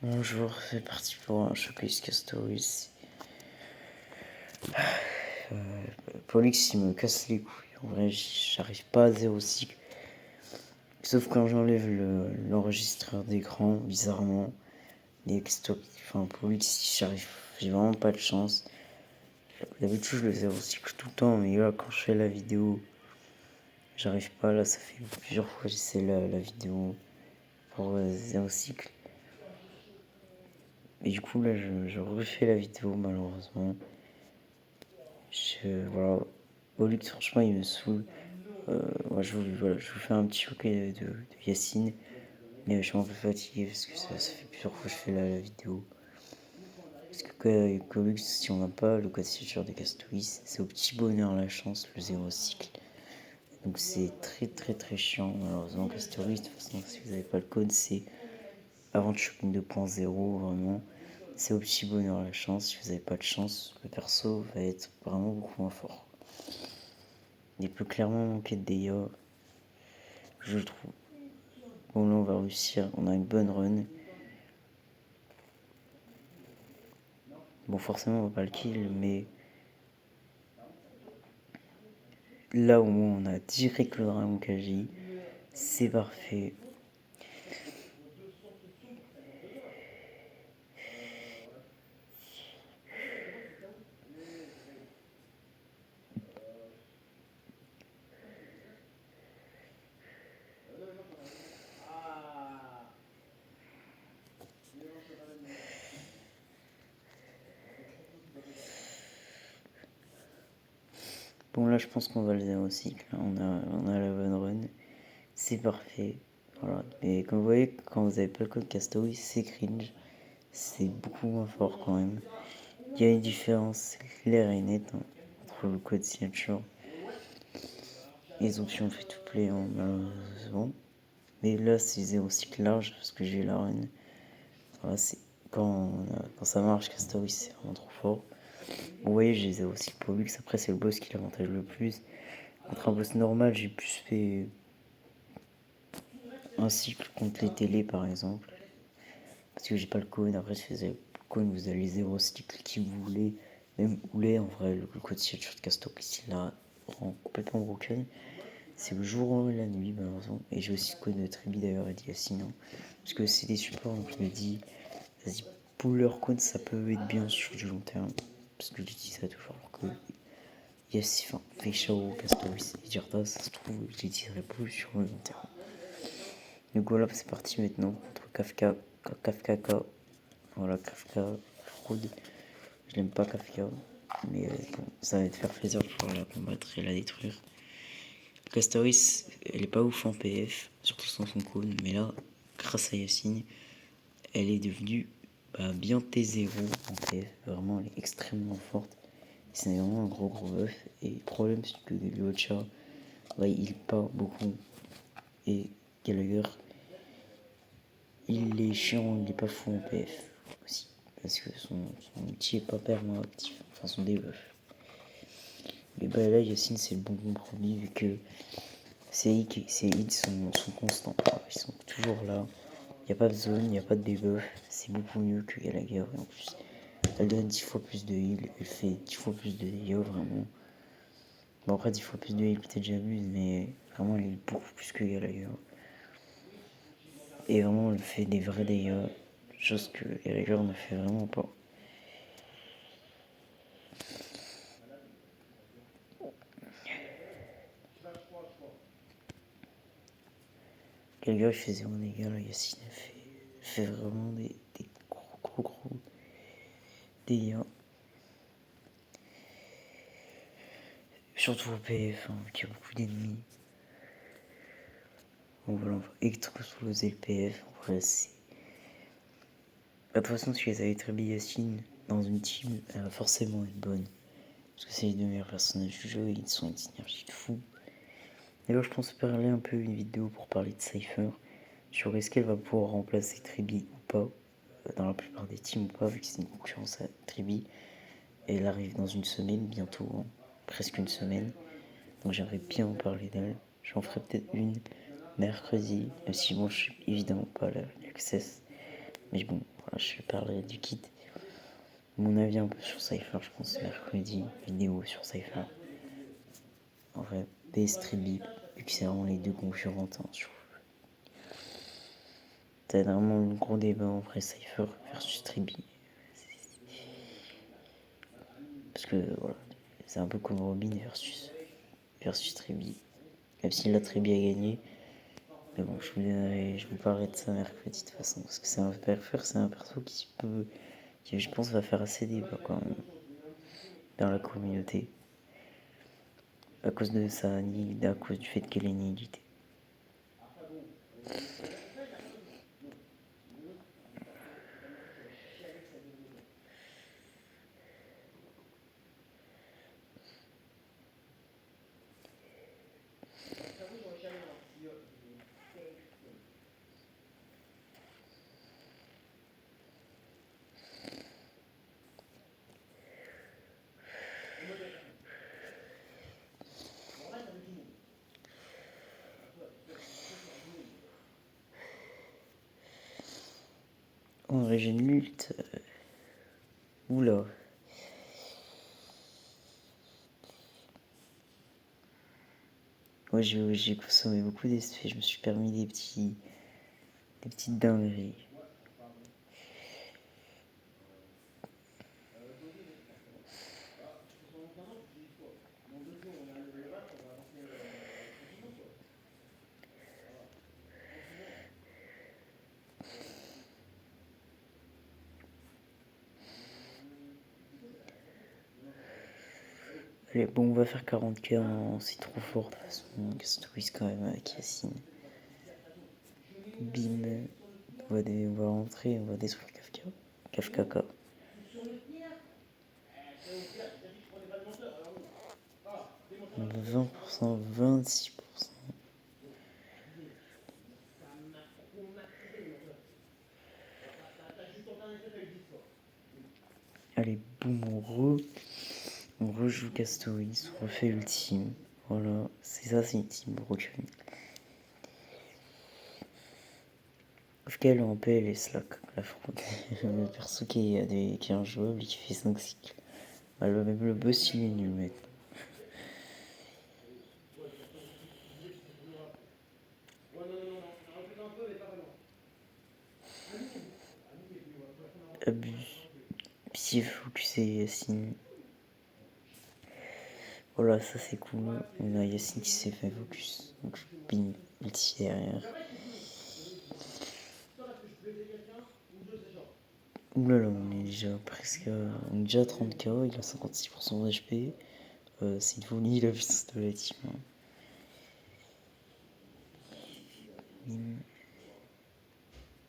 Bonjour, c'est parti pour un Showcase Castoris. Pollux il me casse les couilles. En vrai, j'arrive pas à 0 cycle. Sauf quand j'enlève l'enregistreur d'écran, bizarrement. Pollux, j'ai vraiment pas de chance. D'habitude, je le 0 cycle tout le temps, mais là, quand je fais la vidéo, j'arrive pas. Là, ça fait plusieurs fois que j'essaie la vidéo pour 0 cycle. Et du coup, là, je refais la vidéo, malheureusement. Voilà. Pollux, franchement, il me saoule. Moi, je vous fais un petit showcase de Yacine. Mais je suis un peu fatigué parce que ça fait plusieurs fois que je fais la vidéo. Parce que Pollux, si on n'a pas le code signature de Castoris, c'est au petit bonheur la chance, le 0 cycle. Donc c'est très chiant, malheureusement. Castoris, de toute façon, si vous n'avez pas le code, c'est Aventure 2.0, vraiment. C'est au petit bonheur la chance. Si vous n'avez pas de chance, le perso va être vraiment beaucoup moins fort. Il peut clairement manquer de dégâts, je trouve. Bon, là, on va réussir. On a une bonne run. Bon, forcément, on va pas le kill, mais là, au moins, on a direct le Dragon Kaji. C'est parfait. Bon, là, je pense qu'on va le 0 cycle. On a la bonne run. C'est parfait. Voilà. Mais comme vous voyez, quand vous avez pas le code Castoris, c'est cringe. C'est beaucoup moins fort quand même. Il y a une différence claire et nette entre le code signature et les options free-to-play, malheureusement. Mais là, c'est 0 cycle large parce que j'ai la run. Voilà, c'est quand ça marche, Castoris, c'est vraiment trop fort. Vous voyez, j'ai 0 cycle Pollux. Après, c'est le boss qui l'avantage le plus. Contre un boss normal, j'ai plus fait un cycle contre les télés par exemple. Parce que j'ai pas le code. Après, si vous avez le code, vous avez les 0 cycles qui vous voulez. Même Oulé, en vrai, le code signature de Castoris, il la rend complètement broken. C'est le jour et la nuit, malheureusement. Et j'ai aussi le code de Tribi d'ailleurs, et Yacine. Parce que c'est des supports, donc je me dis, vas-y, pour leur code, ça peut être bien sur du long terme. Parce que je dis ça toujours, alors que Feishao, Castoris et Jirta, ça se trouve, je les dirais plus sur le long terme. Donc voilà, c'est parti maintenant contre Kafka. Voilà, Kafka, fraude. Je l'aime pas Kafka, mais bon, ça va te faire plaisir de pouvoir la combattre et la détruire. Castoris, elle est pas ouf en PF, surtout sans son cône, mais là, grâce à Yacine, elle est devenue bien T0 en PF. Vraiment, elle est extrêmement forte. C'est vraiment un gros buff. Et le problème, c'est que Luocha, il part beaucoup. Et Gallagher, il est chiant, il est pas fou en PF aussi. Parce que son outil est pas permanent actif, enfin son debuff. Mais là, Yacine, c'est le bon compromis vu que ses hits sont constants. Ils sont toujours là. Il n'y a pas de zone, il n'y a pas de debuff. C'est beaucoup mieux que Gallagher. Et en plus, elle donne 10 fois plus de heal. Elle fait 10 fois plus de dégâts, vraiment. Bon, après, 10 fois plus de heal, peut-être j'abuse, mais vraiment, elle est beaucoup plus que Gallagher. Et vraiment, elle fait des vrais dégâts. Chose que Gallagher ne fait vraiment pas. Gallagher, il fait 0 dégâts. Là, Yacine fait vraiment des gros dégâts. Surtout au PF, qui a beaucoup d'ennemis. Donc voilà, on va exploser le PF. Voilà, c'est. De toute façon, si vous avez très bien Yacine dans une team, elle va forcément être bonne. Parce que c'est les deux meilleurs personnages du jeu, ils sont une synergie de fou. Et là, je pense parler un peu une vidéo pour parler de Cypher. Sur est-ce qu'elle va pouvoir remplacer Tribi ou pas, dans la plupart des teams ou pas, vu que c'est une concurrence à Tribi. Et elle arrive dans une semaine, bientôt, presque une semaine. Donc j'aimerais bien en parler d'elle. J'en ferai peut-être une mercredi, même si bon, je suis évidemment pas l'access. Mais bon, voilà, je parlerai du kit. Mon avis un peu sur Cypher, je pense mercredi, vidéo sur Cypher. En vrai, PS Street, vu que c'est vraiment les deux concurrentes, hein, je trouve. T'as vraiment le gros débat en vrai, Cypher versus Triby. Parce que voilà, c'est un peu comme Robin versus Triby. Même si la Triby a gagné. Mais bon, je vous parlerai de ça mercredi de toute façon. Parce que c'est un perso qui je pense va faire assez débat quand même. Dans la communauté. À cause de sa nid, à cause du fait qu'elle est nihilité. En régime lutte. Oula. Moi j'ai consommé beaucoup d'SP, je me suis permis des petites dingueries. Allez, bon, on va faire 40k, c'est trop fort de toute façon. Castoris quand même avec Yacine. Bim. On va rentrer, on va détruire Kafka. Kafka. 20%, 26%. Allez, boum, on rejoue Castoris, on refait ultime. Voilà, c'est ça, c'est une team broken. Kafka elle est en PL et Slack, la fraude. Le perso qui est injouable et qui fait 5 cycles. Bah, même le boss il est nul maintenant. Abuse. Puis s'il faut que c'est Yacine. Voilà, ça c'est cool. On a Yacine qui s'est fait focus. Donc bim, ulti derrière. Oulala, on est déjà presque. On est déjà à 30k, il a 56% d'HP. C'est une folie la puissance de la team. Hein. Bim.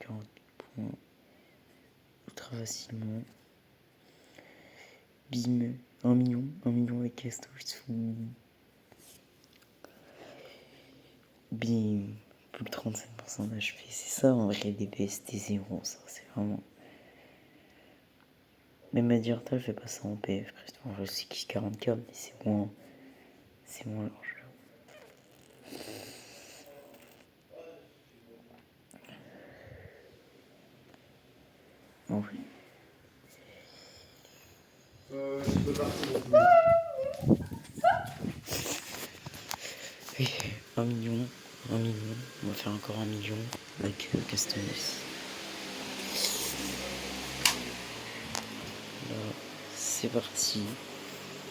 40 points. Ultra facilement. Bim. 1 million avec Casto, il se fout. Bim. Plus de 37% d'HP. C'est ça en vrai les BST 0, ça. C'est vraiment. Même Adirtal fait pas ça en PF. Bon, je sais qu'il 40k, mais c'est moins large. En vrai. Oui, 1 million. On va faire encore 1 million avec Castanis. Là, c'est parti.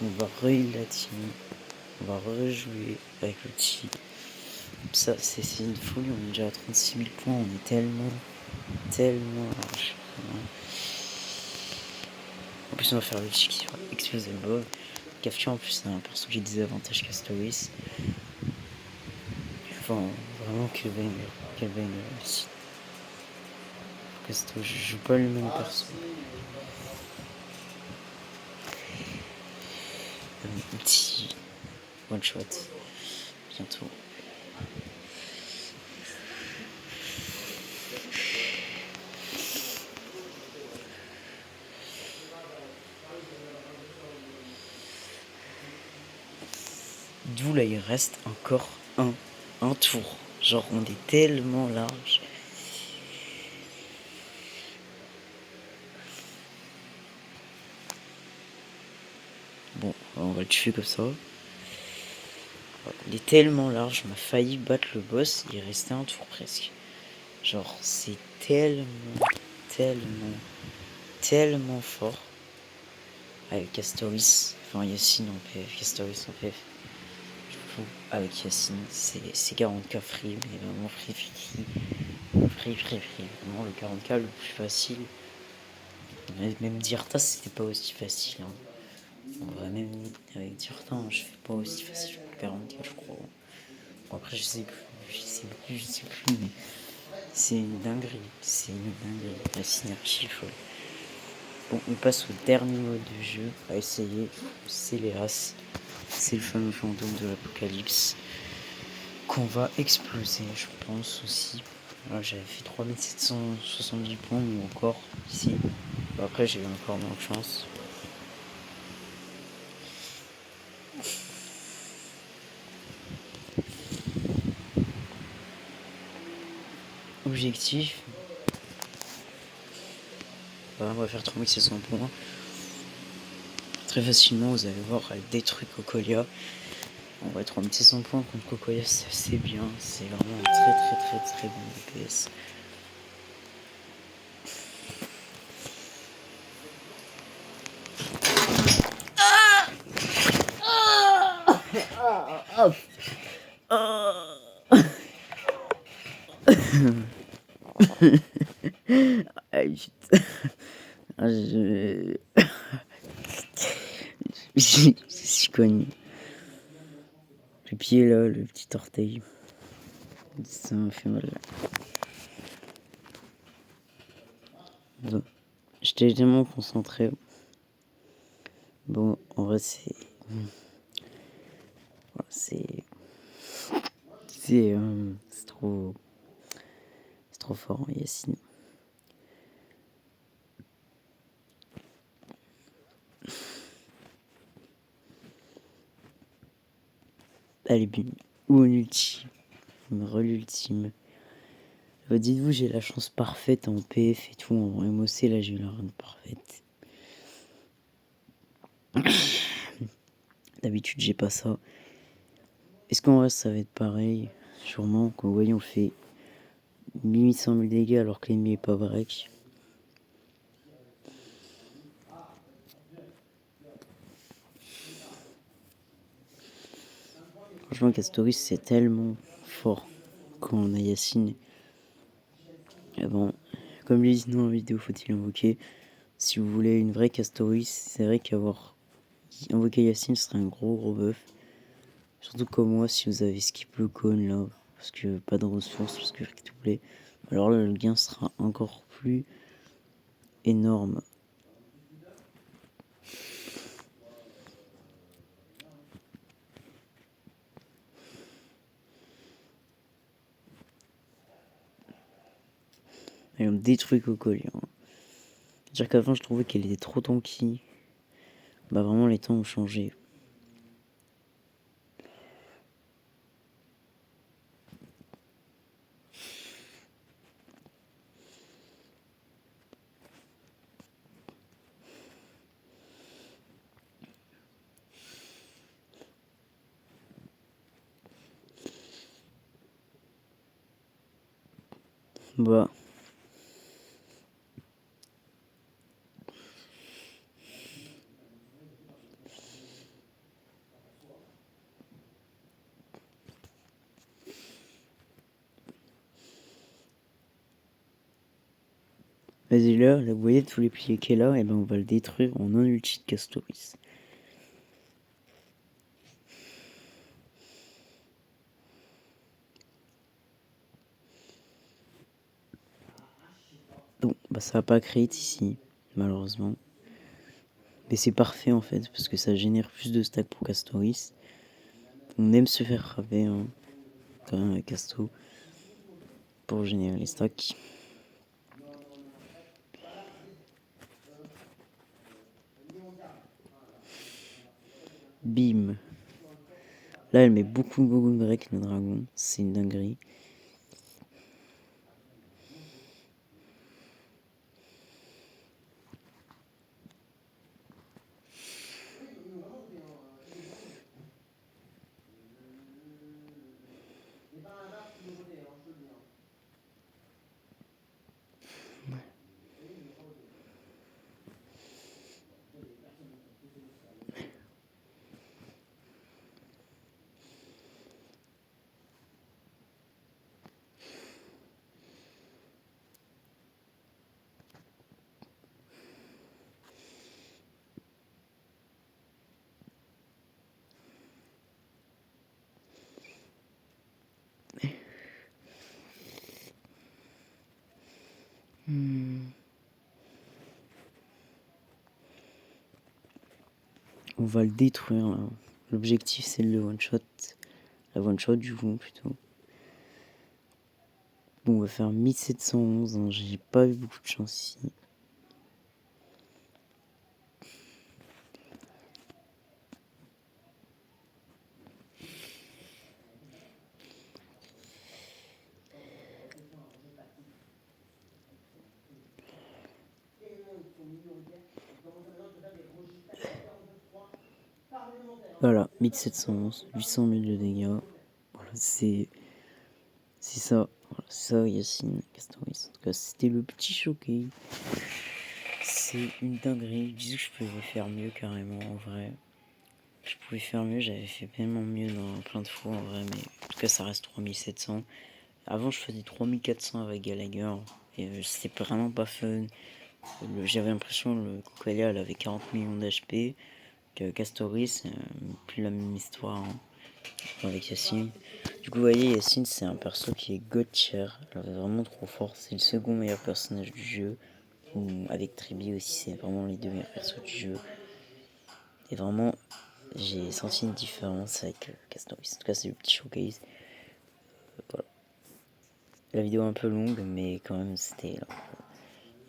On va re-heal la team. On va rejouer avec le team. Ça, c'est une folie. On est déjà à 36 000 points. On est tellement large. En plus, on va faire le cheat sur Expose Above. Kafka, en plus, c'est un perso qui désavantage Castoris. Enfin, vraiment, quel banger aussi. Casto, je joue pas le même perso. Petit one shot. Bientôt. D'où là, il reste encore un tour. Genre, on est tellement large. On va le tuer comme ça. Il est tellement large, on a failli battre le boss, il restait un tour presque. Genre, c'est tellement fort. Avec Castoris, enfin Yacine en PF, Castoris en PF. Je joue avec Yacine, c'est 40k free, mais vraiment free. Vraiment le 40k le plus facile. Même Dirta, c'était pas aussi facile. Hein. En vrai, même avec Dirta, je fais pas aussi facile que 40k, je crois. Bon, après, je sais plus, mais c'est une dinguerie. La synergie folle. Bon, on passe au dernier mode de jeu à essayer. C'est les As. C'est le fameux fantôme de l'apocalypse qu'on va exploser, je pense aussi. Là, j'avais fait 3770 points ou encore ici. Après, j'ai eu encore moins de chance. Objectif. On va faire 3600 points. Très facilement, vous allez voir, elle détruit Cocolia. On va 3600 points contre Cocolia, c'est assez bien. C'est vraiment un très bon DPS. Je suis connu. Le pied là, le petit orteil. Ça me fait mal. Bon. J'étais tellement concentré. Bon, en vrai, c'est. C'est trop. C'est trop fort, Yacine. Allez, bim. Ou un ultime. L'ultime. Dites-vous, j'ai la chance parfaite en PF et tout. En MOC, là, j'ai eu la run parfaite. D'habitude, j'ai pas ça. Est-ce qu'en vrai, ça va être pareil? Sûrement. Quand vous voyez, on fait 1800 000 dégâts alors que l'ennemi est pas break. Franchement, Castoris, c'est tellement fort quand on a Yacine. Et bon, comme je l'ai dit dans la vidéo, faut-il invoquer. Si vous voulez une vraie Castoris, c'est vrai qu'avoir invoqué Yacine serait un gros buff. Surtout comme moi, si vous avez skip le cône là, parce que pas de ressources, parce que tout plaît. Alors là, le gain sera encore plus énorme. Et on détruit Cocolia. C'est-à-dire qu'avant, je trouvais qu'elle était trop tanky. Bah vraiment, les temps ont changé. Bah. Vas-y là, vous voyez tous les piliers qu'elle a, et ben on va le détruire en un ulti de Castoris. Bon, bah ça va pas crit ici, malheureusement. Mais c'est parfait en fait, parce que ça génère plus de stacks pour Castoris. On aime se faire frapper, hein, quand même avec Casto, pour générer les stacks. Bim. Là, elle met beaucoup de break, le dragon. C'est une dinguerie. On va le détruire là. L'objectif c'est le one shot. La one shot du coup plutôt. Bon, on va faire 1711, hein. J'ai pas eu beaucoup de chance ici. Voilà, 1711, 800 000 de dégâts. Voilà, c'est ça. Voilà, ça, Yacine Castoris. En tout cas, c'était le petit showcase. C'est une dinguerie. Je disais que je pouvais faire mieux carrément en vrai. Je pouvais faire mieux, j'avais fait tellement mieux dans plein de fois en vrai, mais en tout cas ça reste 3700. Avant je faisais 3400 avec Gallagher et c'était vraiment pas fun. J'avais l'impression que le Cocalia elle avait 40 millions d'HP, que Castoris, plus la même histoire hein, avec Yacine. Du coup vous voyez Yacine c'est un perso qui est god tier, vraiment trop fort, c'est le second meilleur personnage du jeu. Avec Tribi aussi c'est vraiment les deux meilleurs persos du jeu. Et vraiment j'ai senti une différence avec Castoris. En tout cas, c'est le petit showcase. Voilà. La vidéo est un peu longue, mais quand même, c'était là.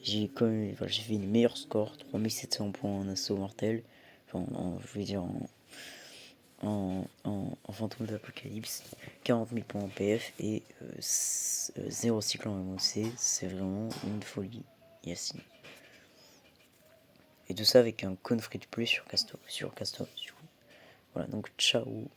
J'ai quand même, voilà, j'ai fait les meilleurs scores, 3700 points en assaut mortel. Enfin, je veux dire en fantôme d'apocalypse, 40 000 points en PF et 0 cycle en MOC. C'est vraiment une folie, Yacine. Et tout ça avec un con free to play sur Castor. Voilà, donc ciao.